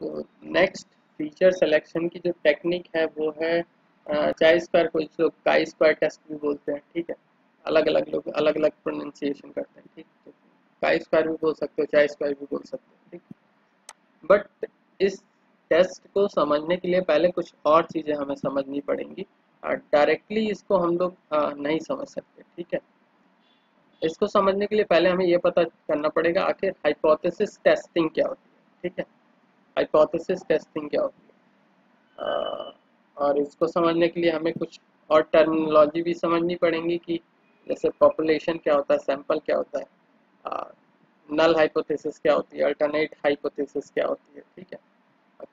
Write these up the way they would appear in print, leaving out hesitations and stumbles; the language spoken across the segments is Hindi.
तो नेक्स्ट फीचर सिलेक्शन की जो टेक्निक है वो है चाई स्क्वायर, कुछ लोग काई स्क्वायर टेस्ट भी बोलते हैं, ठीक है। अलग अलग लोग अलग अलग प्रोनाउंसिएशन करते हैं, ठीक। तो काई स्क्वायर भी बोल सकते हो, चाई स्क्वायर भी बोल सकते हो, ठीक। बट इस टेस्ट को समझने के लिए पहले कुछ और चीज़ें हमें समझनी पड़ेंगी। डायरेक्टली इसको हम लोग नहीं समझ सकते, ठीक है। इसको समझने के लिए पहले हमें ये पता करना पड़ेगा आखिर हाइपोथेसिस टेस्टिंग क्या होती है, ठीक है। हाइपोथेसिस टेस्टिंग क्या होती है, और इसको समझने के लिए हमें कुछ और टर्मिनोलॉजी भी समझनी पड़ेंगी कि जैसे पॉपुलेशन क्या होता है, सैंपल क्या होता है, नल हाइपोथेसिस क्या होती है, अल्टरनेट हाइपोथेसिस क्या होती है, ठीक है।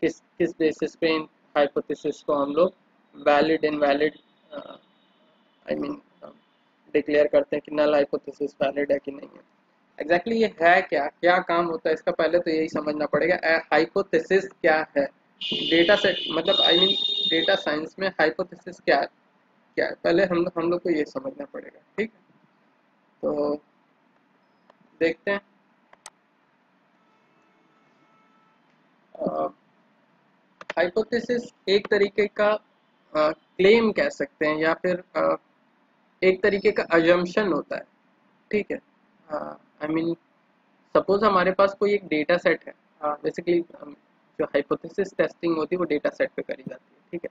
किस किस बेसिस पे इन हाइपोथेसिस को हम लोग valid invalid I mean declare करते हैं कि नल हाइपोथेसिस वैलिड है कि नहीं है। एग्जैक्टली ये है क्या, क्या काम होता है इसका, पहले तो यही समझना पड़ेगा हाइपोथेसिस क्या है। डेटा सेट मतलब आई मीन डेटा साइंस में हाइपोथेसिस क्या है, क्या है, पहले हम लोग को ये समझना पड़ेगा, ठीक है। तो देखते हैं। हाइपोथेसिस एक तरीके का क्लेम कह सकते हैं या फिर एक तरीके का अजम्पशन होता है, ठीक है। आई मीन सपोज हमारे पास कोई एक डेटा सेट है, बेसिकली जो हाइपोथेसिस टेस्टिंग होती है वो डेटा सेट पे करी जाती है, ठीक है।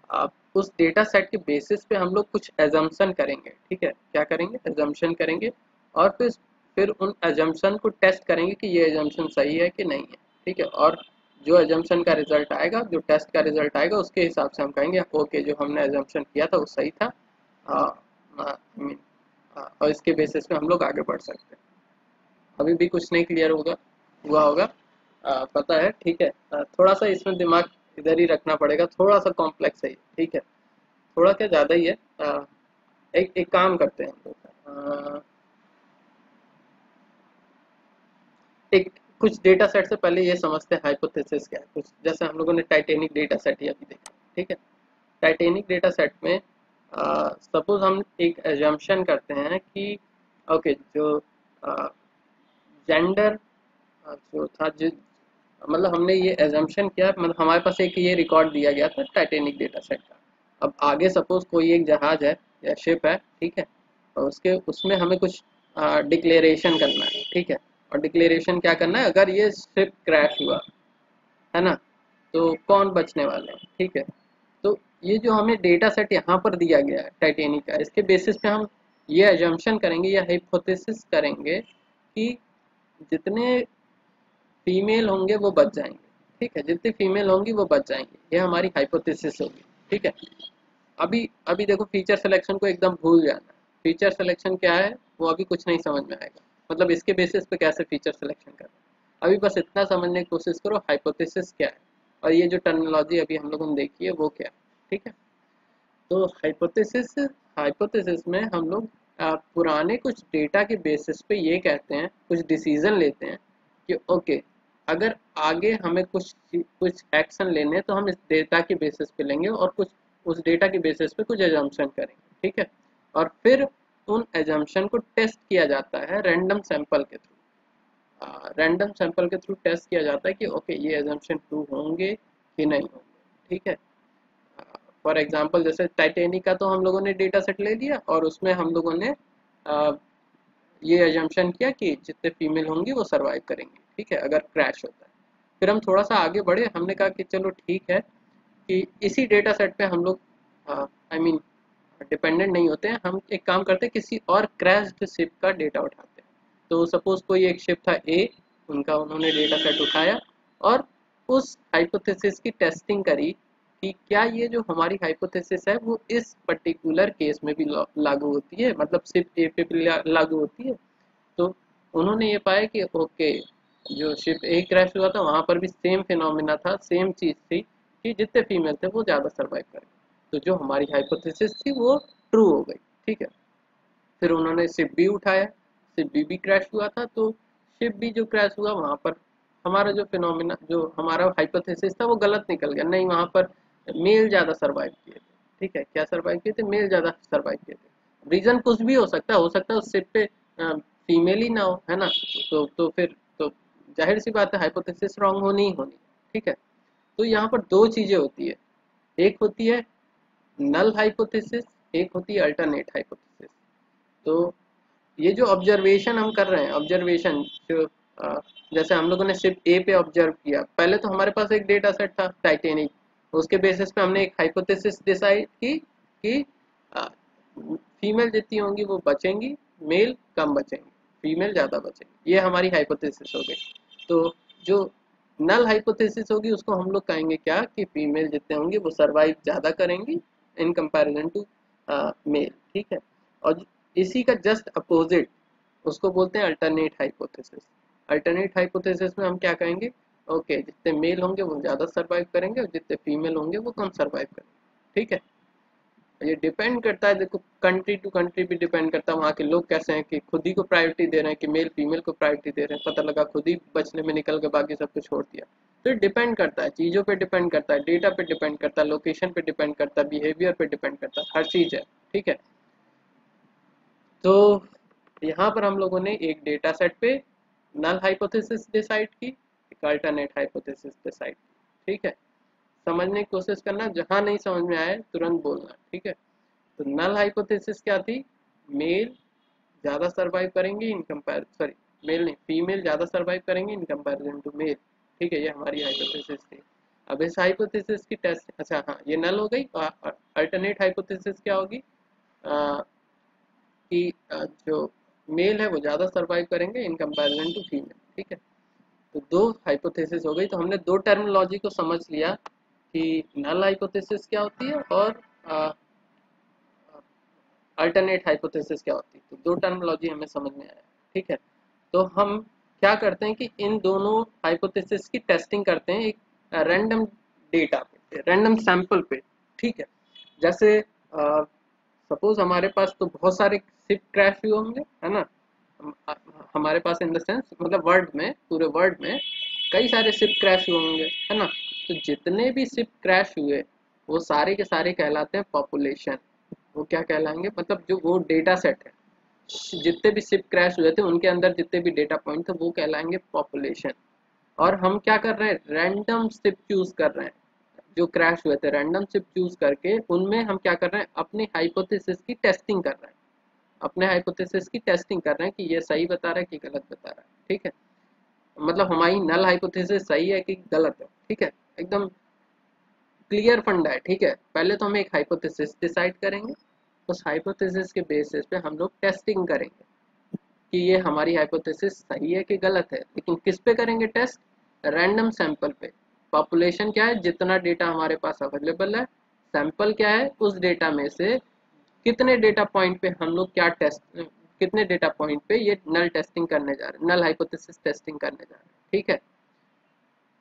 आप उस डेटा सेट के बेसिस पे हम लोग कुछ एजम्पशन करेंगे, ठीक है। क्या करेंगे, एजम्पशन करेंगे, और फिर उन एजम्पशन को टेस्ट करेंगे कि ये एजम्पशन सही है कि नहीं है, ठीक है। और जो एजम्पशन का रिजल्ट आएगा, जो टेस्ट का रिजल्ट आएगा, उसके हिसाब से हम कहेंगे ओके जो हमने एजम्पशन किया था वो सही था। आई मीन और इसके बेसिस पे हम लोग आगे बढ़ सकते हैं। अभी भी कुछ नहीं क्लियर हुआ होगा, पता है, ठीक है। थोड़ा सा इसमें दिमाग इधर ही रखना पड़ेगा, थोड़ा सा कॉम्प्लेक्स है ये, ठीक है। थोड़ा क्या ज़्यादा ही है। एक एक काम करते हैं हम लोग, एक कुछ डेटा सेट से पहले ये समझते हैं हाइपोथेसिस क्या है। कुछ जैसे हम लोगों ने टाइटेनिक डेटा सेट ही अभी देखा, ठीक है। टाइटेनिक डेटा सेट में सपोज हम एक एजम्पशन करते हैं कि ओके जो जेंडर जो था, जो मतलब हमने ये एजम्पशन किया, मतलब हमारे पास एक ये रिकॉर्ड दिया गया था टाइटेनिक डेटा सेट का। अब आगे सपोज कोई एक जहाज है या शिप है, ठीक है, और उसके उसमें हमें कुछ डिक्लेरेशन करना है, ठीक है। और डिक्लेरेशन क्या करना है, अगर ये शिप क्रैश हुआ है ना, तो कौन बचने वाले हैं, ठीक है। तो ये जो हमें डेटा सेट यहाँ पर दिया गया है टाइटेनिक का, इसके बेसिस पे हम ये एजम्पशन करेंगे या हाइपोथेसिस करेंगे कि जितने फीमेल होंगे वो बच जाएंगे, ठीक है। जितनी फीमेल होंगी वो बच जाएंगे, ये हमारी हाइपोथेसिस होगी, ठीक है। अभी अभी देखो फीचर सिलेक्शन को एकदम भूल जाना। फीचर सिलेक्शन क्या है वो अभी कुछ नहीं समझ में आएगा, मतलब इसके बेसिस पे कैसे फीचर सिलेक्शन करना है। अभी बस इतना समझने की कोशिश करो हाइपोथेसिस क्या है, और ये जो टर्मिनोलॉजी अभी हम लोगों ने देखी है वो क्या है, ठीक है। तो हाइपोथेसिस हाइपोथेसिस में हम लोग पुराने कुछ डेटा के बेसिस पे ये कहते हैं, कुछ डिसीजन लेते हैं कि ओके अगर आगे हमें कुछ कुछ एक्शन लेने हैं तो हम इस डेटा के बेसिस पे लेंगे, और कुछ उस डेटा के बेसिस पे कुछ एजम्पशन करेंगे, ठीक है। और फिर उन एजम्पशन को टेस्ट किया जाता है रैंडम सैंपल के थ्रू। रैंडम सैंपल के थ्रू टेस्ट किया जाता है कि ओके ये एजम्पशन ट्रू होंगे कि नहीं होंगे, ठीक है। फॉर एग्जांपल जैसे टाइटेनिक का तो हम लोगों ने डेटा सेट ले लिया, और उसमें हम लोगों ने आ, ये एजम्पशन किया कि जितने फीमेल होंगी वो सरवाइव करेंगे, ठीक है, अगर क्रैश होता है। फिर हम थोड़ा सा आगे बढ़े, हमने कहा कि चलो ठीक है कि इसी डेटा सेट पे हम लोग आई मीन डिपेंडेंट नहीं होते हैं, हम एक काम करते हैं किसी और क्रैश्ड शिप का डेटा उठाते हैं। तो सपोज कोई एक शिप था ए, उनका उन्होंने डेटा सेट उठाया, और उस हाइपोथेसिस की टेस्टिंग करी कि क्या ये जो हमारी हाइपोथेसिस है वो इस पर्टिकुलर केस में भी लागू होती है, मतलब शिप ए पे भी लागू होती है। तो उन्होंने ये पाया कि ओके जो शिप ए क्रैश हुआ था वहां पर भी सेम फिनोमिना था, सेम चीज थी कि जितने फीमेल थे वो ज़्यादा सर्वाइव करें। तो जो हमारी हाइपोथेसिस थी वो ट्रू हो गई, ठीक है। फिर उन्होंने शिप बी उठाया, शिप बी भी क्रैश हुआ था, तो शिप बी जो क्रैश हुआ वहाँ पर हमारा जो फिनोमिना, जो हमारा हाइपोथेसिस था वो गलत निकल गया, नहीं वहाँ पर मेल ज़्यादा सर्वाइव किए थे, ठीक है। क्या सर्वाइव किए थे, मेल ज़्यादा सर्वाइव किए थे। रीज़न कुछ भी हो सकता है उस शिप पे फीमेल ही ना हो, है ना। तो फिर तो जाहिर सी बात है हाइपोथेसिस रॉन्ग होनी ही होनी, ठीक है। तो यहाँ पर दो चीजें होती है, एक होती है नल हाइपोथेसिस, एक होती है अल्टरनेट हाइपोथेसिस। तो ये जो ऑब्जर्वेशन हम कर रहे हैं, ऑब्जर्वेशन जो अ, जैसे हम लोगों ने सिर्फ ए पे ऑब्जर्व किया, पहले तो हमारे पास एक डेटा सेट था टाइटेनिक, उसके बेसिस पे हमने एक हाइपोथेसिस डिसाइड की कि फीमेल जितनी होंगी वो बचेंगी, मेल कम बचेंगे, फीमेल ज़्यादा बचेंगी, ये हमारी हाइपोथेसिस हो गई। तो जो नल हाइपोथेसिस होगी उसको हम लोग कहेंगे क्या कि फीमेल जितने होंगे वो सरवाइव ज़्यादा करेंगी इन कंपैरिजन टू मेल, ठीक है। और इसी का जस्ट अपोजिट उसको बोलते हैं अल्टरनेट हाइपोथेसिस। अल्टरनेट हाइपोथेसिस में हम क्या कहेंगे, ओके जितने मेल होंगे वो ज़्यादा सरवाइव करेंगे और जितने फीमेल होंगे वो कम सरवाइव करेंगे, ठीक है। ये डिपेंड करता है, देखो कंट्री टू कंट्री भी डिपेंड करता है, वहाँ के लोग कैसे हैं कि खुद ही को प्रायोरिटी दे रहे हैं कि मेल फीमेल को प्रायोरिटी दे रहे हैं, पता लगा खुद ही बचने में निकल के बाकी सब कुछ छोड़ दिया। तो डिपेंड करता है, चीज़ों पे डिपेंड करता है, डेटा पे डिपेंड करता है, लोकेशन पे डिपेंड करता है, बिहेवियर पे डिपेंड करता है, हर चीज़ है, ठीक है। तो यहाँ पर हम लोगों ने एक डेटा सेट पे नल हाइपोथेसिस डिसाइड की, एक अल्टरनेट हाइपोथेसिस डिसाइड की, ठीक है। समझने की कोशिश करना, जहाँ नहीं समझ में आए तुरंत बोलना, ठीक है। तो नल हाइपोथेसिस क्या थी, मेल ज़्यादा सरवाइव करेंगे इन कंपेयर, सॉरी मेल नहीं, फीमेल ज़्यादा सरवाइव करेंगे इन कंपैरिजन टू मेल, ठीक है, ये हमारी हाइपोथेसिस थी। अब इस हाइपोथेसिस की टेस्ट, अच्छा हाँ ये नल हो गई। अल्टरनेट हाइपोथेसिस क्या होगी, कि जो मेल है वो ज़्यादा सरवाइव करेंगे इन कंपैरिजन टू फीमेल, ठीक है। तो दो हाइपोथेसिस हो गई, तो हमने दो टर्मिनोलॉजी को समझ लिया कि नल हाइपोथेसिस क्या होती है और अल्टरनेट हाइपोथेसिस क्या होती है। तो दो टर्मिनोलॉजी हमें समझ में आया, ठीक है। तो हम क्या करते हैं कि इन दोनों हाइपोथेसिस की टेस्टिंग करते हैं एक रैंडम डेटा पे, रैंडम सैंपल पे, ठीक है। जैसे सपोज हमारे पास तो बहुत सारे शिप क्रैश हुए होंगे, है ना। हमारे पास इन द सेंस मतलब वर्ल्ड में, पूरे वर्ल्ड में कई सारे शिप क्रैश हुए होंगे, है ना। तो जितने भी शिप क्रैश हुए वो सारे के सारे कहलाते हैं पॉपुलेशन। वो क्या कहलाएंगे, मतलब जो वो डेटा सेट है, जितने भी शिप क्रैश हुए थे उनके अंदर जितने भी डेटा पॉइंट थे वो कहलाएंगे पॉपुलेशन। और हम क्या कर रहे हैं, रैंडम शिप चूज कर रहे हैं, जो क्रैश हुए थे रैंडम शिप चूज करके उनमें हम क्या कर रहे हैं, अपनी हाइपोथेसिस की टेस्टिंग कर रहे हैं, अपने हाइपोथेसिस की टेस्टिंग कर रहे हैं कि ये सही बता रहा है कि गलत बता रहा है, ठीक है। मतलब हमारी नल हाइपोथेसिस सही है कि गलत है, ठीक है, एकदम क्लियर फंडा है, ठीक है। पहले तो हम एक हाइपोथेसिस डिसाइड करेंगे, उस हाइपोथेसिस के बेसिस पे हम लोग टेस्टिंग करेंगे कि ये हमारी हाइपोथेसिस सही है कि गलत है। लेकिन किस पे करेंगे टेस्ट, रैंडम सैंपल पे। पॉपुलेशन क्या है, जितना डेटा हमारे पास अवेलेबल है, सैंपल क्या है, उस डेटा में से कितने डेटा पॉइंट पे हम लोग क्या टेस्ट, कितने डेटा पॉइंट पे ये नल टेस्टिंग करने जा रहे हैं, नल हाइपोथेसिस टेस्टिंग करने जा रहे हैं, ठीक है।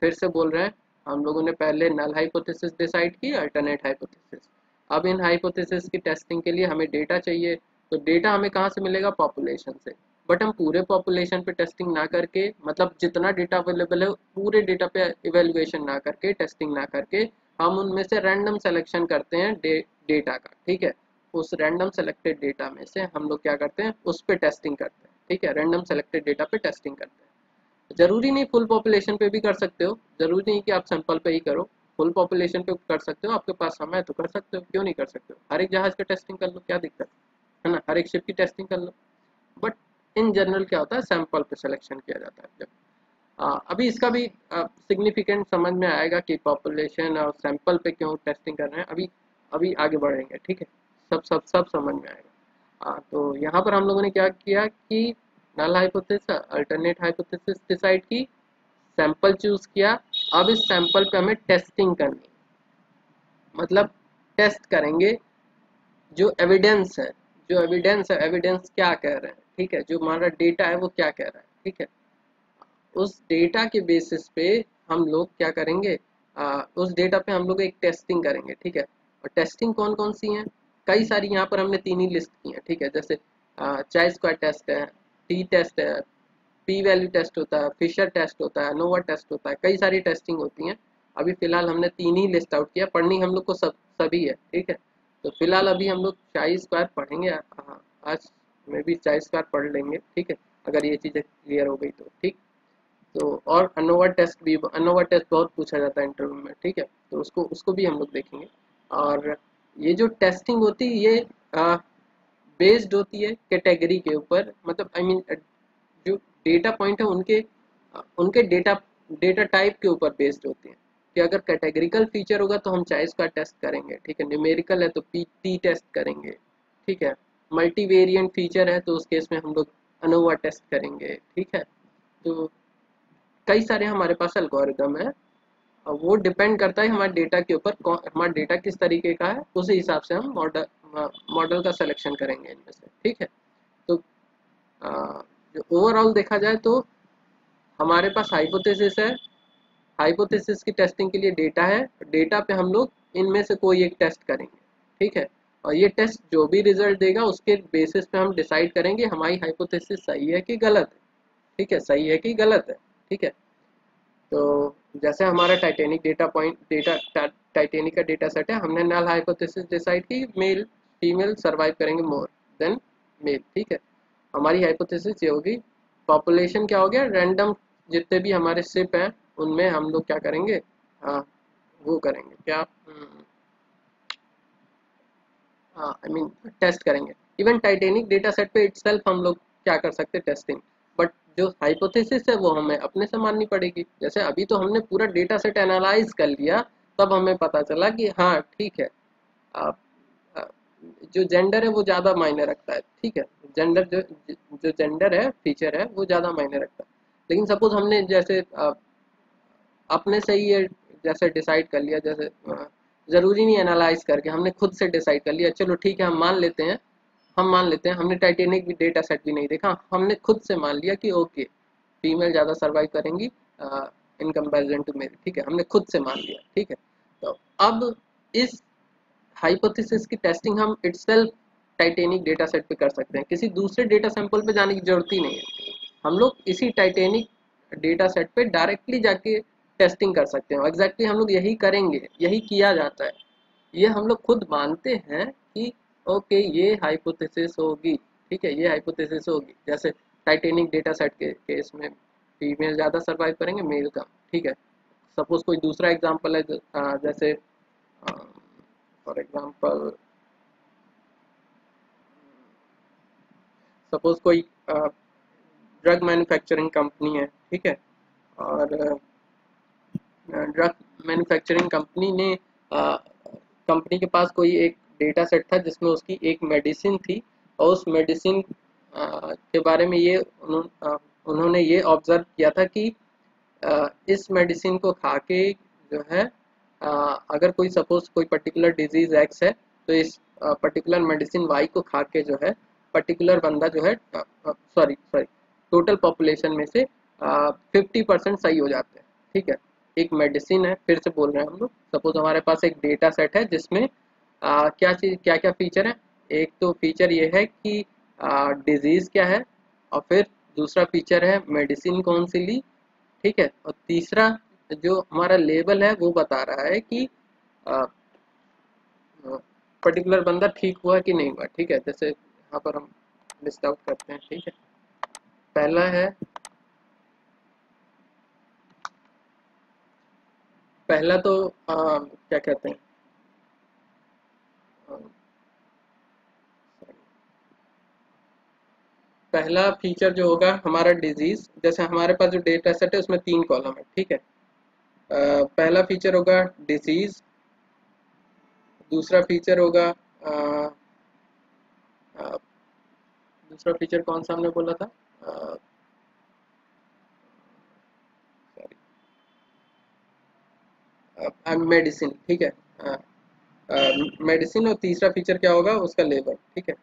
फिर से बोल रहे हैं, हम लोगों ने पहले नल हाइपोथेसिस डिसाइड की, अल्टरनेट हाइपोथेसिस। अब इन हाइपोथेसिस की टेस्टिंग के लिए हमें डेटा चाहिए, तो डेटा हमें कहाँ से मिलेगा, पॉपुलेशन से। बट हम पूरे पॉपुलेशन पे टेस्टिंग ना करके, मतलब जितना डेटा अवेलेबल है पूरे डेटा पे इवेल्युएशन ना करके, टेस्टिंग ना करके, हम उनमें से रैंडम सिलेक्शन करते हैं डेटा का, ठीक है। उस रैंडम सेलेक्टेड डेटा में से हम लोग क्या करते हैं, उस पर टेस्टिंग करते हैं, ठीक है, रैंडम सेलेक्टेड डेटा पे टेस्टिंग करते हैं। जरूरी नहीं फुल पॉपुलेशन पे भी कर सकते हो, जरूरी नहीं कि आप सैंपल पे ही करो, फुल पॉपुलेशन पे कर सकते हो, आपके पास समय है तो कर सकते हो, क्यों नहीं कर सकते हो। हर एक जहाज का टेस्टिंग कर लो, क्या दिक्कत है ना, हर एक शिप की टेस्टिंग कर लो। बट इन जनरल क्या होता है, सैंपल पे सिलेक्शन किया जाता है जब। अभी इसका भी सिग्निफिकेंट समझ में आएगा कि पॉपुलेशन और सैंपल पे क्यों टेस्टिंग कर रहे हैं, अभी अभी आगे बढ़ेंगे, ठीक है। सब सब सब समझ में आएगा। तो यहाँ पर हम लोगों ने क्या किया कि null hypothesis alternate hypothesis decide की, सैंपल चूज किया। अब इस सैंपल पे हमें टेस्टिंग करनी, मतलब टेस्ट करेंगे जो एविडेंस है, जो एविडेंस है, एविडेंस क्या कह रहे हैं, ठीक है, जो हमारा डेटा है वो क्या कह रहा है, ठीक है। उस डेटा के बेसिस पे हम लोग क्या करेंगे, उस डेटा पे हम लोग एक टेस्टिंग करेंगे, ठीक है। और टेस्टिंग कौन कौन सी हैं, कई सारी, यहाँ पर हमने तीन ही लिस्ट की हैं, ठीक है। जैसे चाई स्क्वायर टेस्ट है, टी टेस्ट है, पी वैल्यू टेस्ट होता है, फिशर टेस्ट होता है, नोवा टेस्ट होता है, कई सारी टेस्टिंग होती हैं। अभी फिलहाल हमने तीन ही लिस्ट आउट किया, पढ़नी हम लोग को सभी है, ठीक है। तो फिलहाल अभी हम लोग चाई स्क्वायर पढ़ेंगे, हाँ आज में भी चाई स्क्वायर पढ़ लेंगे, ठीक है, अगर ये चीज़ें क्लियर हो गई तो, ठीक। तो और अनोवा टेस्ट भी, अनोवा टेस्ट बहुत पूछा जाता है इंटरव्यू में, ठीक है, तो उसको उसको भी हम लोग देखेंगे। और ये जो टेस्टिंग होती है ये बेस्ड होती है कैटेगरी के ऊपर, मतलब आई मीन जो डेटा पॉइंट है उनके उनके डेटा डेटा टाइप के ऊपर बेस्ड होती है। कि अगर कैटेगरिकल फीचर होगा तो हम चाइस का टेस्ट करेंगे, ठीक है, न्यूमेरिकल है तो टी टेस्ट करेंगे, ठीक है, मल्टीवेरिएंट फीचर है तो उस केस में हम लोग अनोवा टेस्ट करेंगे, ठीक है। तो कई सारे हमारे पास एल्गोरिदम है, और वो डिपेंड करता है हमारे डेटा के ऊपर, हमारा डेटा किस तरीके का है, उस हिसाब से हम मॉडल मॉडल का सिलेक्शन करेंगे इनमें से, ठीक है। तो जो ओवरऑल देखा जाए तो हमारे पास हाइपोथेसिस है, हाइपोथेसिस की टेस्टिंग के लिए डेटा है, डेटा पे हम लोग इनमें से कोई एक टेस्ट करेंगे, ठीक है, और ये टेस्ट जो भी रिजल्ट देगा उसके बेसिस पे हम डिसाइड करेंगे हमारी हाइपोथेसिस सही है कि गलत है, ठीक है, सही है कि गलत है, ठीक है। तो जैसे हमारा Titanic data point data Titanic का डेटा सेट है, हमने नल हाइपोथेसिस डिसाइड की मेल फीमेल सर्वाइव करेंगे मोर देन मेल, ठीक है। हमारी हाइपोथेसिस ये होगी, पॉपुलेशन क्या हो गया, रैंडम जितने भी हमारे शिप हैं उनमें हम लोग क्या करेंगे, हाँ वो करेंगे क्या, हाँ आई मीन टेस्ट करेंगे। इवन टाइटेनिक डेटा सेट पे इटसेल्फ हम लोग क्या कर सकते हैं, टेस्टिंग। बट जो हाइपोथेसिस है वो हमें अपने से माननी पड़ेगी। जैसे अभी तो हमने पूरा डेटा सेट एनालाइज कर लिया, तब हमें पता चला कि हाँ ठीक है, आप जो जेंडर है वो ज़्यादा मायने रखता है, ठीक है, जेंडर जो जेंडर है फीचर है वो ज़्यादा मायने रखता है। लेकिन सपोज हमने जैसे अपने से ही ये जैसे डिसाइड कर लिया, जैसे ज़रूरी नहीं एनालाइज करके, हमने खुद से डिसाइड कर लिया, चलो ठीक है हम मान लेते हैं, हम मान लेते हैं, हमने टाइटेनिक भी डेटा सेट भी नहीं देखा, हमने खुद से मान लिया कि ओके फीमेल ज़्यादा सर्वाइव करेंगी इन कंपैरिजन टू मेल, ठीक है, हमने खुद से मान लिया, ठीक है। तो अब इस हाइपोथेसिस की टेस्टिंग हम इटसेल्फ टाइटेनिक डेटा सेट पे कर सकते हैं, किसी दूसरे डेटा सैंपल पे जाने की जरूरत ही नहीं है। हम लोग इसी टाइटेनिक डेटा सेट पे डायरेक्टली जाके टेस्टिंग कर सकते हैं, एग्जैक्टली हम लोग यही करेंगे, यही किया जाता है। ये हम लोग खुद मानते हैं कि ओके ये हाइपोथेसिस होगी, ठीक है, ये हाइपोथेसिस होगी। जैसे टाइटेनिक डेटा सेट के केस में फीमेल ज़्यादा सर्वाइव करेंगे मेल कम, ठीक है। सपोज कोई दूसरा एग्जांपल है जैसे फॉर एग्जांपल सपोज कोई ड्रग मैन्युफैक्चरिंग कंपनी है, ठीक है, और ड्रग मैन्युफैक्चरिंग कंपनी ने कंपनी के पास कोई एक डेटा सेट था जिसमें उसकी एक मेडिसिन थी, और उस मेडिसिन के बारे में ये उन्होंने ये ऑब्जर्व किया था कि इस मेडिसिन को खा के जो है अगर कोई सपोज कोई पर्टिकुलर डिजीज एक्स है, तो इस पर्टिकुलर मेडिसिन वाई को खा के जो है पर्टिकुलर बंदा जो है सॉरी सॉरी टोटल पॉपुलेशन में से 50% सही हो जाते हैं, ठीक है। एक मेडिसिन है, फिर से बोल रहे हैं हम लोग, सपोज हमारे पास एक डेटा सेट है जिसमें क्या चीज़ क्या क्या फीचर है। एक तो फीचर ये है कि डिजीज़ क्या है, और फिर दूसरा फीचर है मेडिसिन कौन सी ली, ठीक है, और तीसरा जो हमारा लेबल है वो बता रहा है कि पर्टिकुलर बंदा ठीक हुआ कि नहीं हुआ, ठीक है। जैसे यहाँ पर हम लिस्ट आउट करते हैं, ठीक है। पहला है, पहला तो क्या कहते हैं, पहला फीचर जो होगा हमारा डिजीज, जैसे हमारे पास जो डेटा सेट है उसमें 3 कॉलम है, ठीक है। पहला फीचर होगा डिजीज, दूसरा फीचर होगा अ, अ, दूसरा फीचर कौन सा हमने बोला था, मेडिसिन, ठीक है, मेडिसिन, और तीसरा फीचर क्या होगा उसका लेबल, ठीक है।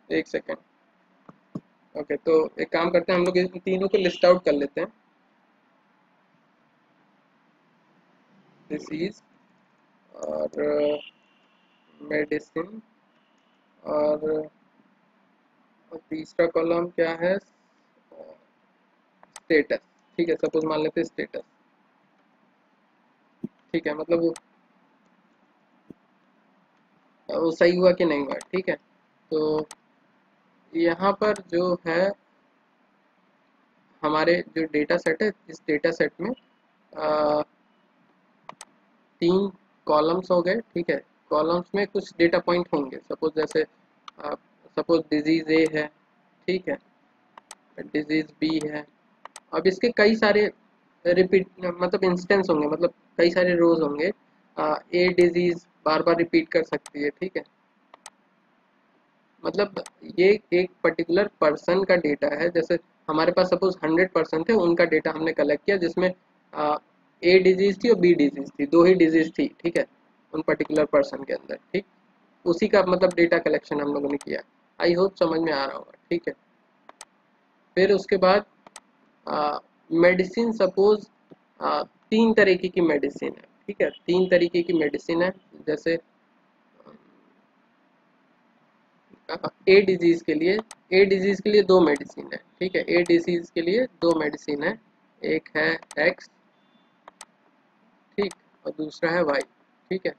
एक सेकेंड, ओके, तो एक काम करते हैं हम लोग इन तीनों को लिस्ट आउट कर लेते हैं। डिसीज और मेडिसिन और तीसरा कॉलम क्या है, स्टेटस, ठीक है, सपोज मान लेते हैं स्टेटस, ठीक है, मतलब वो सही हुआ कि नहीं हुआ, ठीक है। तो यहाँ पर जो है हमारे जो डेटा सेट है, इस डेटा सेट में आ, 3 कॉलम्स हो गए, ठीक है। कॉलम्स में कुछ डेटा पॉइंट होंगे, सपोज जैसे सपोज डिजीज ए है, ठीक है, डिजीज बी है। अब इसके कई सारे रिपीट मतलब इंस्टेंस होंगे, मतलब कई सारे रोज होंगे। A disease bar bar repeat कर सकती है, ठीक है। मतलब ये एक पर्टिकुलर पर्सन का डेटा है, जैसे हमारे पास सपोज 100% थे, उनका डेटा हमने कलेक्ट किया, जिसमें ए डिजीज थी और बी डिजीज थी, 2 ही डिजीज थी, ठीक है, उन पर्टिकुलर पर्सन के अंदर, ठीक। उसी का मतलब डेटा कलेक्शन हम लोगों ने किया। आई होप समझ में आ रहा होगा, ठीक है। फिर उसके बाद मेडिसिन, सपोज 3 तरीके की मेडिसिन है, ठीक है, 3 तरीके की मेडिसिन है। जैसे ए डिजीज के लिए 2 मेडिसिन है, ठीक है, ए डिजीज के लिए 2 मेडिसिन है। एक है एक्स, ठीक, और दूसरा है वाई, ठीक है।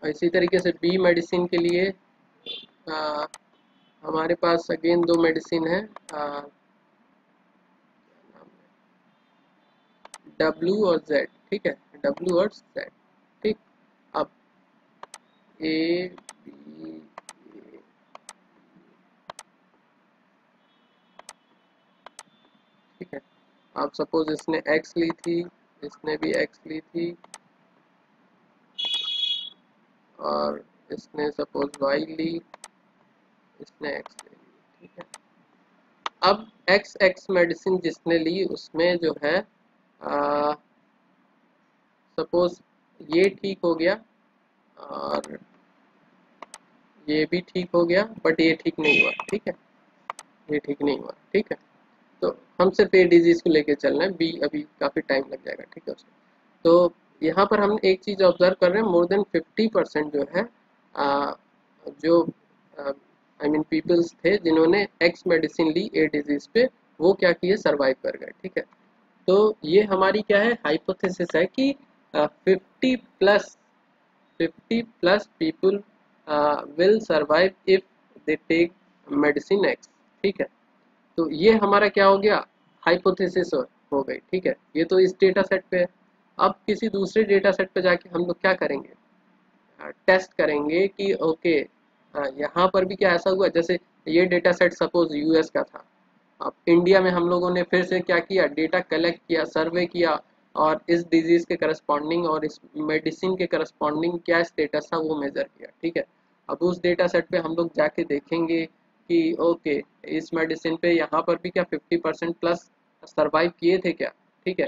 और इसी तरीके से बी मेडिसिन के लिए आ, हमारे पास अगेन 2 मेडिसिन है, डब्ल्यू और जेड, ठीक है, डब्ल्यू और जेड, ठीक। अब ए बी, ठीक है। आप सपोज इसने एक्स ली थी, इसने भी एक्स ली थी, और इसने सपोज वाई ली, इसने एक्स ले ली, ठीक है। अब एक्स एक्स मेडिसिन जिसने ली उसमें जो है सपोज ये ठीक हो गया, और ये भी ठीक हो गया, बट ये ठीक नहीं हुआ, ठीक है, ये ठीक नहीं हुआ, ठीक है। तो हम सिर्फ ए डिजीज को लेके चल रहे हैं, बी अभी काफ़ी टाइम लग जाएगा, ठीक है उसमें। तो यहाँ पर हम एक चीज़ ऑब्जर्व कर रहे हैं, मोर देन 50% जो है जो आई मीन पीपल्स थे जिन्होंने एक्स मेडिसिन ली ए डिजीज पे, वो क्या किए, सरवाइव कर गए, ठीक है। तो ये हमारी क्या है, हाइपोथेसिस है कि 50 plus people will survive if they take medicine X, ठीक है। तो ये हमारा क्या हो गया, हाइपोथेसिस हो गई, ठीक है। ये तो इस डेटा सेट पे है। अब किसी दूसरे डेटा सेट पे जाके हम लोग क्या करेंगे, टेस्ट करेंगे कि ओके यहाँ पर भी क्या ऐसा हुआ, जैसे ये डेटा सेट सपोज यूएस का था। अब इंडिया में हम लोगों ने फिर से क्या किया, डेटा कलेक्ट किया, सर्वे किया, और इस डिजीज के करस्पॉन्डिंग और इस मेडिसिन के करस्पॉन्डिंग क्या स्टेटस था वो मेजर किया, ठीक है। अब उस डेटा सेट पे हम लोग जाके देखेंगे कि ओके इस मेडिसिन पे यहाँ पर भी क्या 50% प्लस सरवाइव किए थे क्या, ठीक है,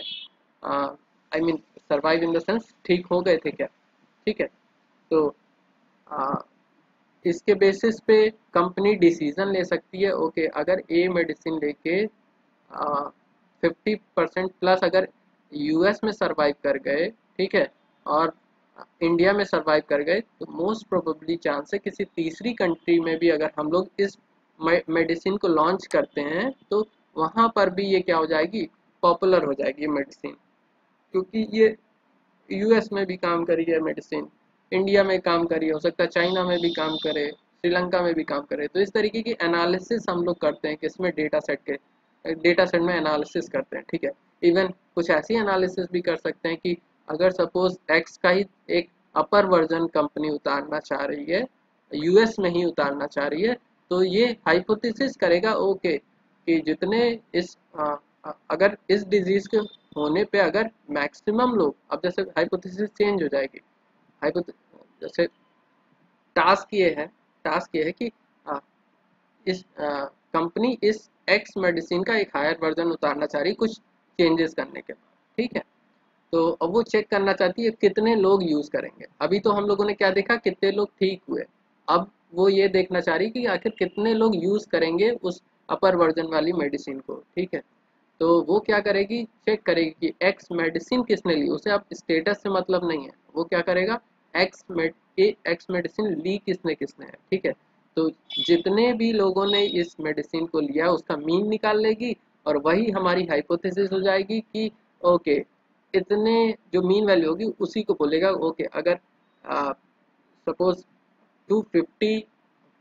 I mean survive in the sense ठीक हो गए थे क्या, ठीक है। तो आ, इसके बेसिस पे कंपनी डिसीजन ले सकती है, ओके अगर ए मेडिसिन लेके 50% प्लस अगर यूएस में सरवाइव कर गए, ठीक है, और इंडिया में सरवाइव कर गए, तो मोस्ट प्रोबेबली चांस है किसी तीसरी कंट्री में भी अगर हम लोग इस मेडिसिन को लॉन्च करते हैं तो वहाँ पर भी ये क्या हो जाएगी, पॉपुलर हो जाएगी ये मेडिसिन, क्योंकि ये यूएस में भी काम करी है मेडिसिन, इंडिया में काम करी, हो सकता है चाइना में भी काम करे, श्रीलंका में भी काम करे। तो इस तरीके की एनालिसिस हम लोग करते हैं किसमें, डेटा सेट में एनालिसिस करते हैं, ठीक है। इवन कुछ ऐसी एनालिसिस भी कर सकते हैं कि अगर सपोज एक्स का ही एक अपर वर्जन कंपनी उतारना चाह रही है, यूएस में ही उतारना चाह रही है, तो ये हाइपोथेसिस करेगा ओके कि जितने इस अगर इस डिजीज के होने पे अगर मैक्सिमम लोग, अब जैसे हाइपोथेसिस चेंज हो जाएगी, हाइपोथे जैसे टास्क ये है कि आ, इस कंपनी इस एक्स मेडिसिन का एक हायर वर्जन उतारना चाह रही है कुछ चेंजेस करने के बाद, ठीक है। तो अब वो चेक करना चाहती है कितने लोग यूज करेंगे। अभी तो हम लोगों ने क्या देखा, कितने लोग ठीक हुए। अब वो ये देखना चाह रही कि आखिर कितने लोग यूज करेंगे उस अपर वर्जन वाली मेडिसिन को, ठीक है। तो वो क्या करेगी, चेक करेगी कि एक्स मेडिसिन किसने ली, उसे अब स्टेटस से मतलब नहीं है, वो क्या करेगा, एक्स मेडिसिन ली किसने किसने है, ठीक है। तो जितने भी लोगों ने इस मेडिसिन को लिया उसका मीन निकाल लेगी, और वही हमारी हाइपोथेसिस हो जाएगी कि ओके इतने जो मीन वैल्यू होगी उसी को बोलेगा ओके अगर सपोज 250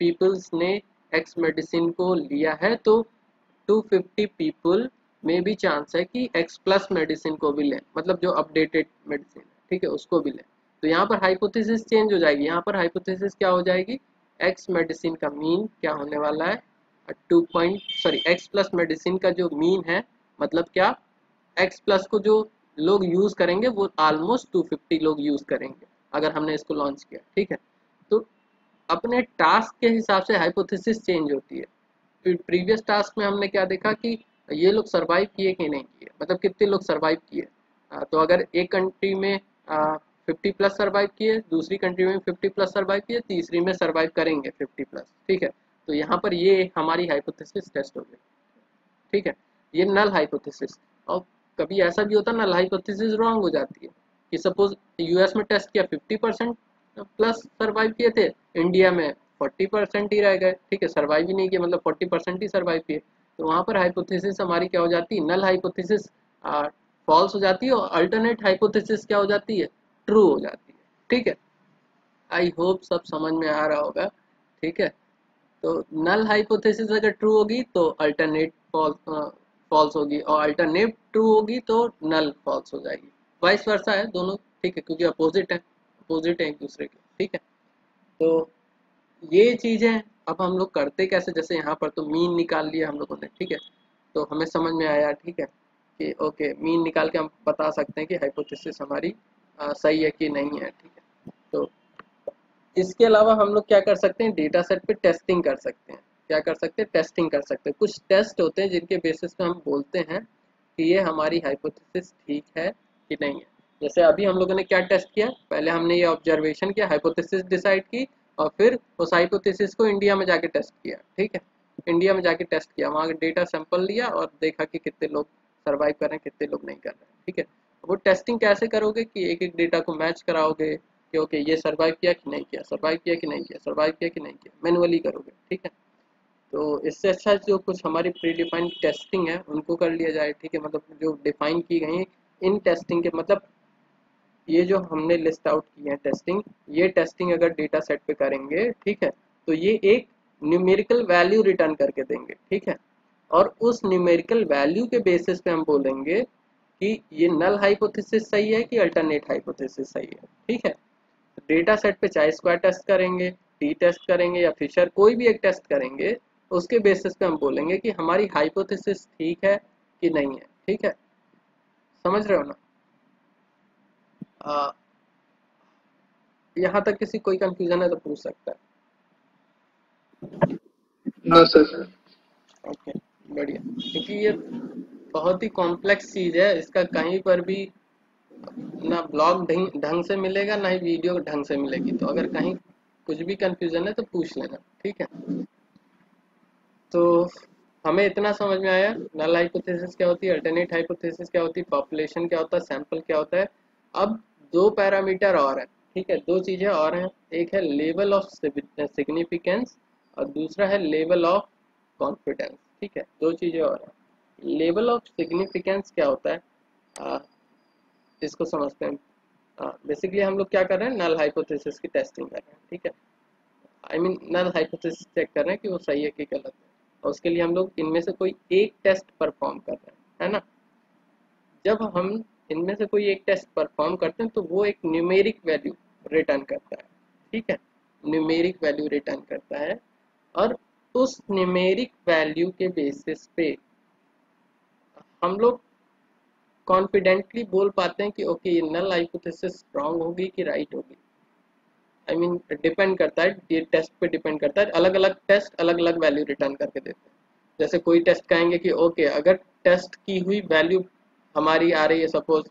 पीपल्स ने एक्स मेडिसिन को लिया है तो 250 पीपल मे भी चांस है कि एक्स प्लस मेडिसिन को भी लें, मतलब जो अपडेटेड मेडिसिन है, ठीक है, उसको भी लें। तो यहाँ पर हाइपोथेसिस चेंज हो जाएगी। यहाँ पर हाइपोथेसिस क्या हो जाएगी, एक्स मेडिसिन का मीन क्या होने वाला है, एक्स प्लस मेडिसिन का जो मीन है, मतलब क्या, एक्स प्लस को जो लोग यूज करेंगे वो ऑलमोस्ट 250 लोग यूज करेंगे अगर हमने इसको लॉन्च किया, ठीक है। तो अपने टास्क के हिसाब से हाइपोथेसिस चेंज होती है। प्रीवियस टास्क में हमने क्या देखा कि ये लोग सरवाइव किए कि नहीं किए, मतलब कितने लोग सरवाइव किए। तो अगर एक कंट्री में 50+ सरवाइव किए, दूसरी कंट्री में 50+ सरवाइव किए, तीसरी में सरवाइव करेंगे 50+, ठीक है। तो यहाँ पर ये हमारी हाइपोथेसिस टेस्ट हो गई, ठीक है। ये नल हाइपोथेसिस। और कभी ऐसा भी होता है नल हाइपोथेसिस रॉन्ग हो जाती है कि सपोज यूएस में टेस्ट किया 50% प्लस सरवाइव किए थे, इंडिया में 40% ही रह गए, ठीक है, सरवाइव ही नहीं किए, मतलब 40% ही सरवाइव किए। तो वहाँ पर हाइपोथेसिस हमारी क्या हो जाती है, नल हाइपोथेसिस फॉल्स हो जाती है, और अल्टरनेट हाइपोथेसिस क्या हो जाती है, ट्रू हो जाती है, ठीक है। आई होप सब समझ में आ रहा होगा, ठीक है। तो नल हाइपोथेसिस अगर ट्रू होगी तो अल्टरनेट फॉल्स होगी, और अल्टरनेट ट्रू होगी तो नल फॉल्स हो जाएगी। वाइस वर्सा है दोनों, ठीक है, क्योंकि अपोजिट है एक दूसरे के, ठीक है। तो ये चीजें अब हम लोग करते कैसे, जैसे यहाँ पर तो मीन निकाल लिया हम लोगों ने, ठीक है। तो हमें समझ में आया, ठीक है, कि ओके मीन निकाल के हम बता सकते हैं कि हाइपोथेसिस हमारी सही है कि नहीं है, ठीक है। तो इसके अलावा हम लोग क्या कर सकते हैं, डेटा सेट पे टेस्टिंग कर सकते हैं। क्या कर सकते हैं, टेस्टिंग कर सकते हैं। कुछ टेस्ट होते हैं जिनके बेसिस पे हम बोलते हैं कि ये हमारी हाइपोथेसिस ठीक है कि नहीं है। जैसे अभी हम लोगों ने क्या टेस्ट किया, पहले हमने ये ऑब्जर्वेशन किया, हाइपोथेसिस डिसाइड की, और फिर उस हाइपोथेसिस को इंडिया में जाके टेस्ट किया, ठीक है। इंडिया में जाके टेस्ट किया, वहाँ डेटा सैंपल लिया और देखा कि कितने लोग सर्वाइव कर रहे हैं, कितने लोग नहीं कर रहे हैं, ठीक है। वो टेस्टिंग कैसे करोगे कि एक एक डेटा को मैच कराओगे कि ओके ये सर्वाइव किया कि नहीं किया, सर्वाइव किया कि नहीं किया, सर्वाइव किया कि नहीं किया, मैनुअली करोगे, ठीक है। तो इससे अच्छा जो कुछ हमारी प्री डिफाइंड टेस्टिंग है उनको कर लिया जाए, ठीक है, मतलब जो डिफाइन की गई है इन टेस्टिंग के, मतलब ये जो हमने लिस्ट आउट की है टेस्टिंग, ये टेस्टिंग अगर डेटा सेट पे करेंगे, ठीक है, तो ये एक न्यूमेरिकल वैल्यू रिटर्न करके देंगे, ठीक है। और उस न्यूमेरिकल वैल्यू के बेसिस पे हम बोलेंगे कि ये नल हाइपोथेसिस सही है कि अल्टरनेट हाइपोथेसिस सही है, ठीक है। डेटा सेट पे चाहे स्क्वायर टेस्ट करेंगे, टी टेस्ट करेंगे, या फिशर कोई भी एक टेस्ट करेंगे, उसके बेसिस पे हम बोलेंगे कि हमारी हाइपोथेसिस ठीक है कि नहीं है, ठीक है। समझ रहे हो ना। यहाँ तक किसी कोई कंफ्यूजन है तो पूछ सकता है। No sir. ओके, बढ़िया, क्योंकि ये बहुत ही कॉम्प्लेक्स चीज है, इसका कहीं पर भी ना ब्लॉग ढंग से मिलेगा, ना ही वीडियो ढंग से मिलेगी। तो अगर कहीं कुछ भी कंफ्यूजन है तो पूछ लेना, ठीक है। तो हमें इतना समझ में आया, नल हाइपोथेसिस क्या होती है, अल्टरनेट हाइपोथेसिस क्या होती है, पॉपुलेशन क्या होता है, सैंपल क्या होता है। अब दो पैरामीटर और हैं, ठीक है, दो चीजें और हैं। एक है लेवल ऑफ सिग्निफिकेंस और दूसरा है लेवल ऑफ कॉन्फिडेंस, ठीक है, दो चीजें और हैं। लेवल ऑफ सिग्निफिकेंस क्या होता है, आ, इसको समझते हैं। बेसिकली हम लोग क्या कर रहे हैं, नल हाइपोथेसिस की टेस्टिंग कर रहे हैं, ठीक है। I mean null hypothesis check कर रहे हैं कि वो सही है कि गलत है, और उसके लिए हम लोग इनमें से कोई एक टेस्ट परफॉर्म कर रहे हैं, है ना। जब हम इनमें से कोई एक टेस्ट परफॉर्म करते हैं तो वो एक न्यूमेरिक वैल्यू रिटर्न करता है, ठीक है, न्यूमेरिक वैल्यू रिटर्न करता है। और उस न्यूमेरिक वैल्यू के बेसिस पे हम लोग कॉन्फिडेंटली बोल पाते हैं कि ओके ये नल हाइपोथेसिस रॉन्ग होगी कि राइट होगी। आई मीन डिपेंड करता है, ये टेस्ट पे डिपेंड करता है, अलग अलग टेस्ट अलग अलग वैल्यू रिटर्न करके देते हैं। जैसे कोई टेस्ट कहेंगे कि ओके अगर टेस्ट की हुई वैल्यू हमारी आ रही है सपोज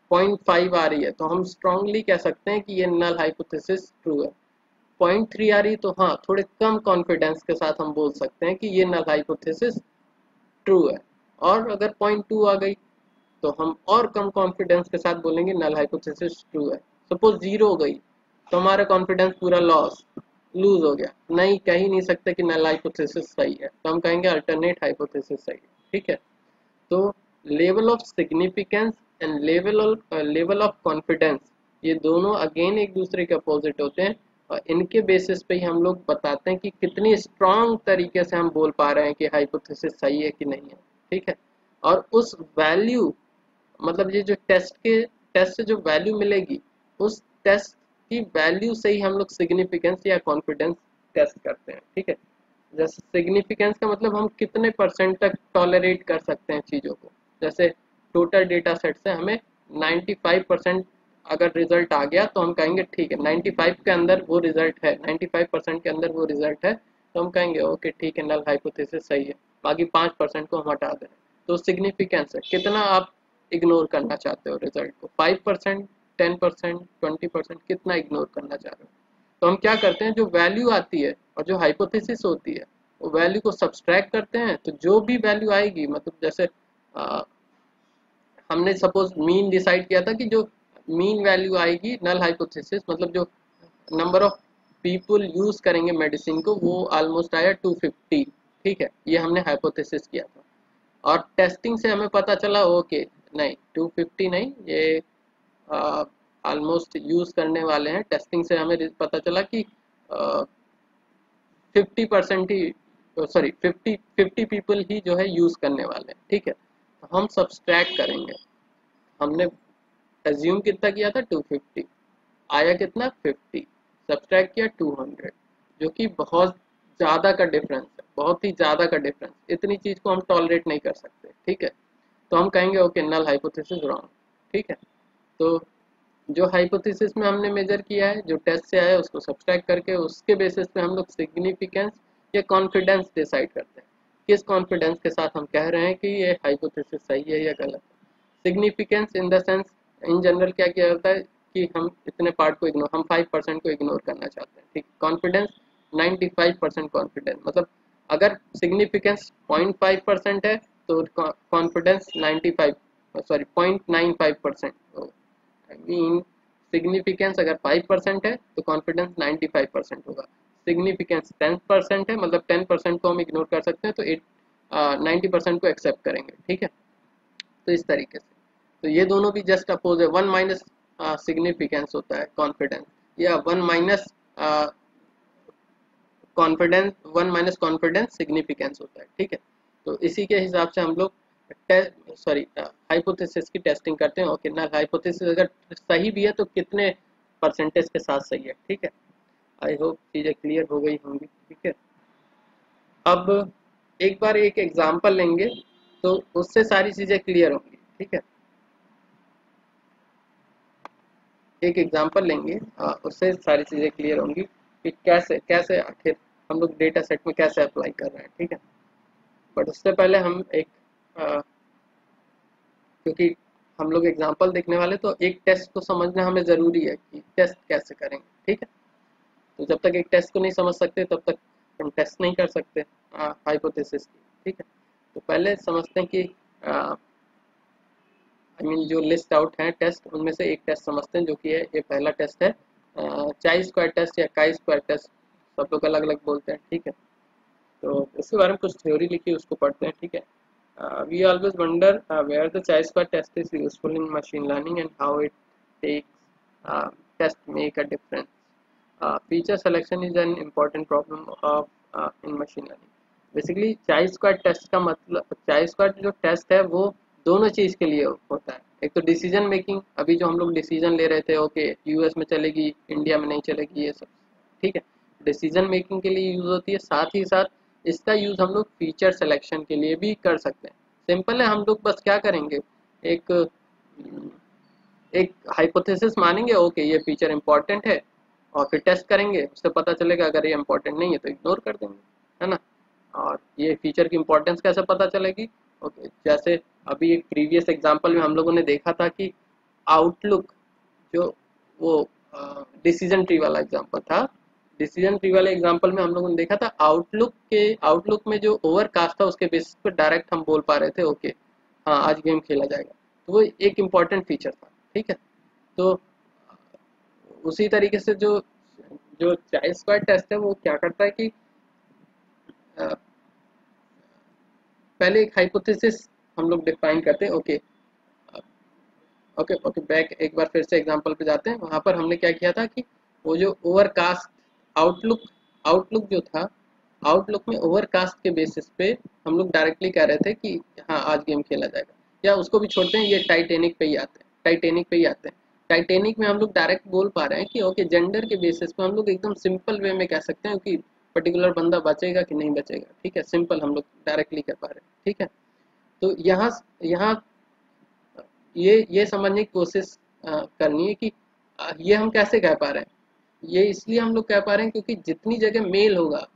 0.5 आ रही है, तो हम स्ट्रांगली कह सकते हैं कि ये नल हाइपोथेसिस ट्रू है। 0.3 आ रही, तो हाँ थोड़े कम कॉन्फिडेंस के साथ हम बोल सकते हैं कि ये नल हाइपोथेसिस ट्रू है। और अगर 0.2 आ गई तो हम और कम कॉन्फिडेंस के साथ बोलेंगे नल हाइपोथेसिस ट्रू है। सपोज 0 हो गई तो हमारा कॉन्फिडेंस पूरा लूज हो गया, नहीं कह ही नहीं सकते कि नल हाइपोथेसिस सही है, तो हम कहेंगे अल्टरनेट हाइपोथेसिस सही है, ठीक है। तो level of significance and level of confidence, ये दोनों अगेन एक दूसरे के अपोजिट होते हैं, और इनके बेसिस पे ही हम लोग बताते हैं कि कितनी स्ट्रांग तरीके से हम बोल पा रहे हैं कि हाइपोथेसिस सही है कि नहीं है, ठीक है। और उस वैल्यू, मतलब ये जो टेस्ट से जो वैल्यू मिलेगी, उस टेस्ट की वैल्यू से ही हम लोग सिग्निफिकेंस या कॉन्फिडेंस टेस्ट करते हैं। ठीक है, जैसे सिग्निफिकेंस का मतलब हम कितने परसेंट तक टॉलरेट कर सकते हैं चीज़ों को। जैसे टोटल डेटा सेट से हमें 95% अगर रिजल्ट आ गया तो हम कहेंगे ठीक है, 95 के अंदर वो रिजल्ट है, 95% के अंदर वो रिजल्ट है, तो हम कहेंगे ओके ठीक है, नल हाइपोथेसिस सही है। बाकी 5% को हम हटा दें, तो सिग्निफिकेंस है कितना आप इग्नोर करना चाहते हो रिजल्ट को, 5%, 10%, 20%, कितना इग्नोर करना चाह रहे हो। तो हम क्या करते हैं, जो वैल्यू आती है और जो हाइपोथेसिस होती है, वो वैल्यू को सब्सट्रैक्ट करते हैं, तो जो भी वैल्यू आएगी, मतलब जैसे हमने सपोज मीन डिसाइड किया था कि जो मीन वैल्यू आएगी नल हाइपोथेसिस, मतलब जो नंबर ऑफ पीपल यूज करेंगे मेडिसिन को, वो ऑलमोस्ट आया 250। ठीक है, ये हमने हाइपोथेसिस किया था, और टेस्टिंग से हमें पता चला ओके नहीं 250 नहीं, ये ऑलमोस्ट यूज करने वाले हैं। टेस्टिंग से हमें पता चला कि 50% ही, सॉरी 50 पीपल ही जो है यूज करने वाले हैं। ठीक है, तो हम सब्सट्रैक्ट करेंगे। हमने एज्यूम कितना किया था 250, आया कितना 50, सब्सट्रैक्ट किया 200, जो कि बहुत ज़्यादा का डिफरेंस है, बहुत ही ज़्यादा का डिफरेंस। इतनी चीज़ को हम टॉलरेट नहीं कर सकते। ठीक है, तो हम कहेंगे ओके नल हाइपोथेसिस रॉन्ग। ठीक है, तो जो हाइपोथेसिस में हमने मेजर किया है, जो टेस्ट से आया है, उसको सब्सट्रैक्ट करके उसके बेसिस पे हम लोग सिग्निफिकेंस या कॉन्फिडेंस डिसाइड करते हैं, किस कॉन्फिडेंस के साथ हम कह रहे हैं कि ये हाइपोथेसिस सही है या गलत है। Significance in the sense, in general क्या किया जाता है कि हम इतने पार्ट को इग्नोर, हम 5% को इग्नोर करना चाहते हैं। ठीक, कॉन्फिडेंस 95% कॉन्फिडेंस, मतलब अगर सिग्निफिकेंस 0.5% है तो confidence 95, sorry 0.95%, I mean significance अगर 5% है तो कॉन्फिडेंस 95% होगा। सिग्निफिकेंस 10% है, मतलब 10% को हम इग्नोर कर सकते हैं, तो 90% को एक्सेप्ट करेंगे। ठीक है, तो इस तरीके से, तो ये दोनों भी जस्ट अपोज है। वन माइनस सिग्निफिकेंस होता है कॉन्फिडेंस, या one minus confidence, one minus confidence significance होता है। ठीक है, तो इसी के हिसाब से हम लोग सॉरी हाइपोथेसिस की टेस्टिंग करते हैं। ओके ना, हाइपोथेसिस अगर सही भी है तो कितने परसेंटेज के साथ सही है। ठीक है, आई होप चीज़ें क्लियर हो गई होंगी। ठीक है, अब एक बार एक एग्जांपल लेंगे तो उससे सारी चीज़ें क्लियर होंगी। ठीक है, एक एग्जांपल लेंगे, उससे सारी चीज़ें क्लियर होंगी कि कैसे कैसे आखिर हम लोग डेटा सेट में कैसे अप्लाई कर रहे हैं। ठीक है, बट उससे पहले हम एक क्योंकि हम लोग एग्जांपल देखने वाले, तो एक टेस्ट को समझना हमें ज़रूरी है कि टेस्ट कैसे करेंगे। ठीक है, तो जब तक एक टेस्ट को नहीं समझ सकते तब तक हम टेस्ट नहीं कर सकते हाइपोथेसिस की। ठीक है, तो पहले समझते हैं कि आई मीन जो लिस्ट आउट हैं टेस्ट, उनमें से एक टेस्ट समझते हैं, जो कि है ये पहला टेस्ट है, चाई स्क्वायर टेस्ट या काई स्क्वायर टेस्ट, सब लोग अलग अलग बोलते हैं। ठीक है, तो इसके बारे में कुछ थ्योरी लिखी है, उसको पढ़ते हैं। ठीक है, we always wonder where the chi-square test is useful in machine learning and how it takes test make a difference. Feature selection is an important problem of in machine learning. Basically चाई स्क्वायर टेस्ट का मतलब, चाई स्क्वायर जो टेस्ट है वो दोनों चीज़ के लिए होता है। एक तो डिसीजन मेकिंग, अभी जो हम लोग डिसीजन ले रहे थे, ओके यूएस में चलेगी इंडिया में नहीं चलेगी, ये सब। ठीक है, डिसीजन मेकिंग के लिए यूज़ होती है, साथ ही साथ इसका यूज़ हम लोग फीचर सिलेक्शन के लिए भी कर सकते हैं। सिंपल है, हम लोग बस क्या करेंगे, एक एक हाइपोथेसिस मानेंगे ओके ये फीचर इंपॉर्टेंट है, और फिर टेस्ट करेंगे, उससे पता चलेगा अगर ये इंपॉर्टेंट नहीं है तो इग्नोर कर देंगे, है ना। और ये फीचर की इंपॉर्टेंस कैसे पता चलेगी, ओके जैसे अभी एक प्रीवियस एग्जांपल में हम लोगों ने देखा था कि आउटलुक, जो वो डिसीजन ट्री वाला एग्जांपल था, डिसीजन ट्री वाले एग्जांपल में हम लोगों ने देखा था आउटलुक में जो ओवरकास्ट था उसके बेसिस पर डायरेक्ट हम बोल पा रहे थे ओके हाँ आज गेम खेला जाएगा, तो वो एक इम्पॉर्टेंट फीचर था। ठीक है, तो उसी तरीके से जो जो चाई स्क्वायर टेस्ट है वो क्या करता है कि अ, पहले एक हाइपोथेसिस हम लोग डिफाइन करते हैं। ओके ओके ओके, बैक एक बार फिर से एग्जांपल पे जाते हैं। वहां पर हमने क्या किया था कि वो जो ओवरकास्ट आउटलुक आउटलुक जो था आउटलुक में ओवरकास्ट के बेसिस पे हम लोग डायरेक्टली कह रहे थे कि हाँ आज गेम खेला जाएगा, या उसको भी छोड़ते हैं, ये टाइटेनिक पे ही आते हैं, टाइटेनिक पे ही आते हैं। टाइटेनिक में हम लोग डायरेक्ट बोल पा रहे हैं कि ओके जेंडर के बेसिस पे हम लोग एकदम सिंपल वे में कह सकते हैं कि पर्टिकुलर बंदा बचेगा कि नहीं बचेगा, ठीक है, सिंपल हम लोग डायरेक्टली कह पा रहे हैं, ठीक है। तो यहाँ यहाँ ये समझने की कोशिश करनी है कि ये हम कैसे कह पा रहे हैं। ये इसलिए हम लोग कह पा रहे हैं क्योंकि जितनी जगह मेल होगा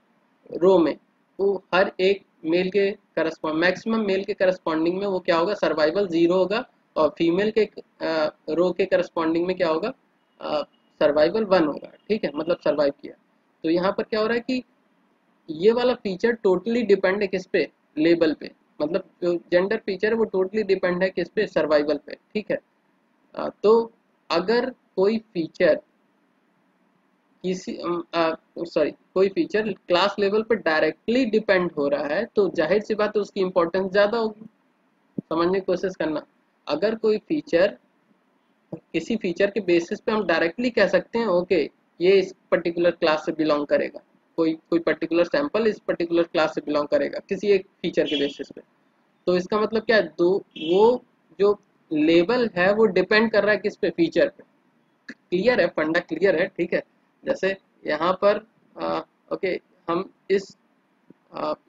रो में, वो हर एक मेल के करस्पॉन्ड मैक्सिमम मेल के करस्पॉन्डिंग में वो क्या होगा, सर्वाइवल 0 होगा, और फीमेल के रो के करस्पॉन्डिंग में क्या होगा, सर्वाइवल 1 होगा, ठीक है, मतलब सर्वाइव किया। तो यहाँ पर क्या हो रहा है कि ये वाला फीचर टोटली डिपेंड है किस पे, लेबल पे, मतलब जो जेंडर फीचर है वो टोटली डिपेंड है किस पे, सर्वाइवल पे, ठीक है। तो अगर कोई फीचर किसी सॉरी कोई फीचर क्लास लेवल पर डायरेक्टली डिपेंड हो रहा है तो जाहिर सी बात है उसकी इंपॉर्टेंस ज़्यादा होगी। समझने की कोशिश करना, अगर कोई फीचर किसी फीचर के बेसिस पे हम डायरेक्टली कह सकते हैं ओके ये इस पर्टिकुलर क्लास से बिलोंग करेगा, कोई कोई पर्टिकुलर सैंपल इस पर्टिकुलर क्लास से बिलोंग करेगा किसी एक फीचर के बेसिस पे, तो इसका मतलब क्या है, दो वो जो लेबल है वो डिपेंड कर रहा है किस पे, फीचर पे। क्लियर है, फंडा क्लियर है, ठीक है। जैसे यहाँ पर ओके हम इस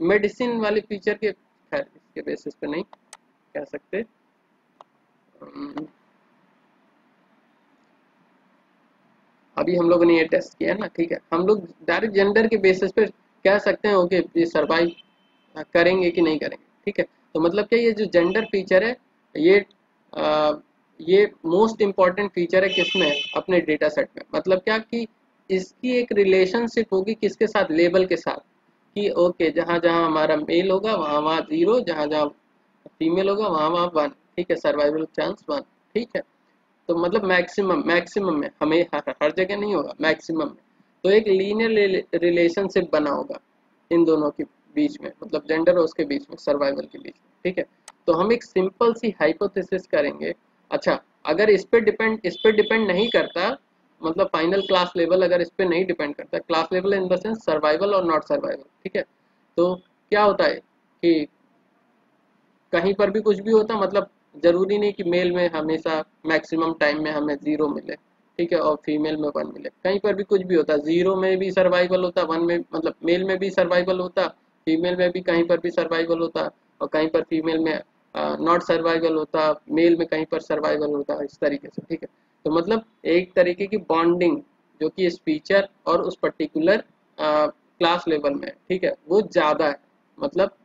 मेडिसिन वाले फीचर के, खैर इसके बेसिस पे नहीं कह सकते, अभी हम लोगों ने ये टेस्ट किया ना, ठीक है, हम लोग डायरेक्ट जेंडर के बेसिस पे कह सकते हैं ओके ये सर्वाइव करेंगे कि नहीं करेंगे, ठीक है। तो मतलब क्या, ये जो जेंडर फीचर है ये आ, ये मोस्ट इम्पॉर्टेंट फीचर है किसमें, अपने डेटा सेट में। मतलब क्या कि इसकी एक रिलेशनशिप होगी किसके साथ, लेबल के साथ, कि ओके जहाँ जहाँ हमारा मेल होगा वहाँ वहाँ 0, जहाँ जहाँ फीमेल होगा वहाँ वहाँ 1, ठीक है, सर्वाइवल चांस 1, ठीक है। तो मतलब मैक्सिमम मैक्सिमम में, हमें हर जगह नहीं होगा, मैक्सिमम में। तो एक लीनियर रिलेशनशिप बना होगा इन दोनों के बीच में, मतलब जेंडर और उसके बीच में, सर्वाइवल के बीच में, ठीक है। तो हम एक सिंपल सी हाइपोथेसिस करेंगे। अच्छा, अगर इस पे डिपेंड नहीं करता, मतलब फाइनल क्लास लेवल अगर इस पे नहीं डिपेंड करता, class level in the sense survival और नॉट सर्वाइवल, ठीक है। तो क्या होता है कि कहीं पर भी कुछ भी होता, मतलब जरूरी नहीं कि मेल में हमेशा मैक्सिमम टाइम में हमें 0 मिले, ठीक है, और फीमेल में 1 मिले, कहीं पर भी कुछ भी होता, 0 में भी सर्वाइवल होता, 1 में, मतलब मेल में भी सर्वाइवल होता, फीमेल में भी कहीं पर भी सर्वाइवल होता, और कहीं पर फीमेल में नॉट सर्वाइवल होता, मेल में कहीं पर सर्वाइवल होता, इस तरीके से, ठीक है। तो मतलब एक तरीके की बॉन्डिंग जो कि इस फीचर और उस पर्टिकुलर क्लास लेवल में, ठीक है, वो ज़्यादा है। मतलब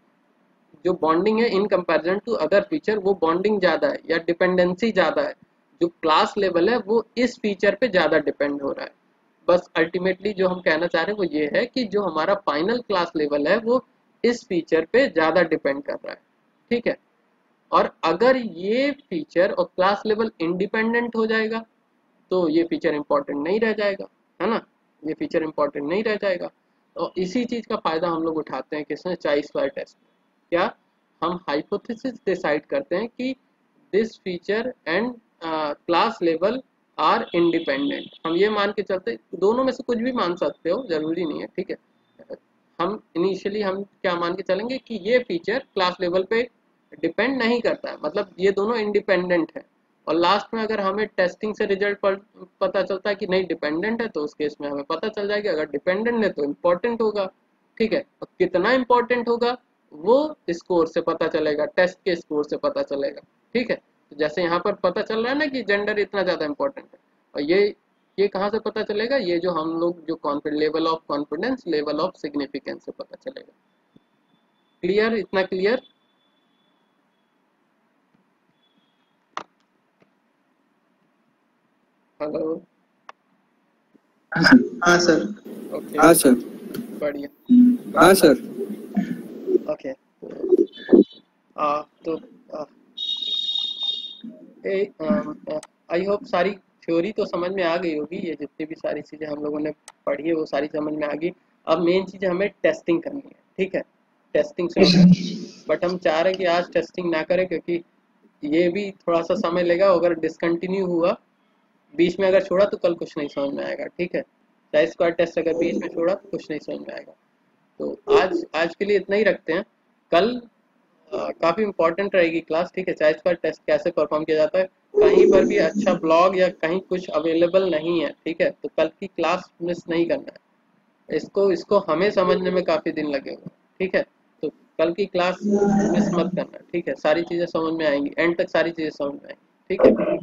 जो बॉन्डिंग है in comparison to other feature, वो बॉन्डिंग ज़्यादा है या डिपेंडेंसी ज़्यादा है। जो क्लास लेवल है वो इस फीचर पे ज़्यादा डिपेंड हो रहा है। बस अल्टीमेटली जो हम कहना चाह रहे हैं वो ये है कि जो हमारा फाइनल क्लास लेवल है वो इस फीचर पे ज़्यादा डिपेंड कर रहा है, ठीक है। और अगर ये फीचर और क्लास लेवल इंडिपेंडेंट हो जाएगा तो ये फीचर इंपॉर्टेंट नहीं रह जाएगा, है ना, ये फीचर इंपॉर्टेंट नहीं रह जाएगा। तो इसी चीज़ का फायदा हम लोग उठाते हैं किसमें, चाई स्क्वायर टेस्ट में। क्या, हम हाइपोथेसिस डिसाइड करते हैं कि this feature and class level are independent, हम ये मान के चलते, दोनों में से कुछ भी मान सकते हो, जरूरी नहीं है, ठीक है। हम इनिशियली हम क्या मान के चलेंगे कि ये फीचर क्लास लेवल पे डिपेंड नहीं करता है, मतलब ये दोनों इंडिपेंडेंट है। और लास्ट में अगर हमें टेस्टिंग से रिजल्ट पता चलता है कि नहीं डिपेंडेंट है, तो उस केस में हमें पता चल जाएगा अगर डिपेंडेंट है तो इम्पोर्टेंट होगा, ठीक है। और कितना इम्पोर्टेंट होगा वो स्कोर से पता चलेगा, टेस्ट के स्कोर से पता चलेगा, ठीक है। तो जैसे यहाँ पर पता चल रहा है ना कि जेंडर इतना ज़्यादा इम्पोर्टेंट है, और ये कहाँ से पता चलेगा, ये जो हम लोग जो confidence, level of confidence, level of significance से पता चलेगा। क्लियर, इतना क्लियर। हेलो। हाँ सर। ओके, हाँ सर। बढ़िया। हाँ सर। ओके, तो आई होप सारी थ्योरी तो समझ में आ गई होगी, ये जितनी भी सारी चीज़ें हम लोगों ने पढ़ी है वो सारी समझ में आ गई। अब मेन चीज़ हमें टेस्टिंग करनी है, ठीक है, टेस्टिंग शुरू करनी है। बट हम चाह रहे हैं कि आज टेस्टिंग ना करें क्योंकि ये भी थोड़ा सा समय लेगा, अगर डिसकंटिन्यू हुआ बीच में, अगर छोड़ा तो कल कुछ नहीं समझ में आएगा, ठीक है। चाहे स्क्वायर टेस्ट अगर बीच में छोड़ा तो कुछ नहीं समझ में आएगा। तो आज आज के लिए इतना ही रखते हैं। कल काफ़ी इंपॉर्टेंट रहेगी क्लास, ठीक है। चाहे इसका टेस्ट कैसे परफॉर्म किया जाता है, कहीं पर भी अच्छा ब्लॉग या कहीं कुछ अवेलेबल नहीं है, ठीक है। तो कल की क्लास मिस नहीं करना है। इसको इसको हमें समझने में काफ़ी दिन लगेगा, ठीक है। तो कल की क्लास मिस मत करना, ठीक है। सारी चीज़ें समझ में आएंगी, एंड तक सारी चीज़ें समझ में आएंगी, ठीक है।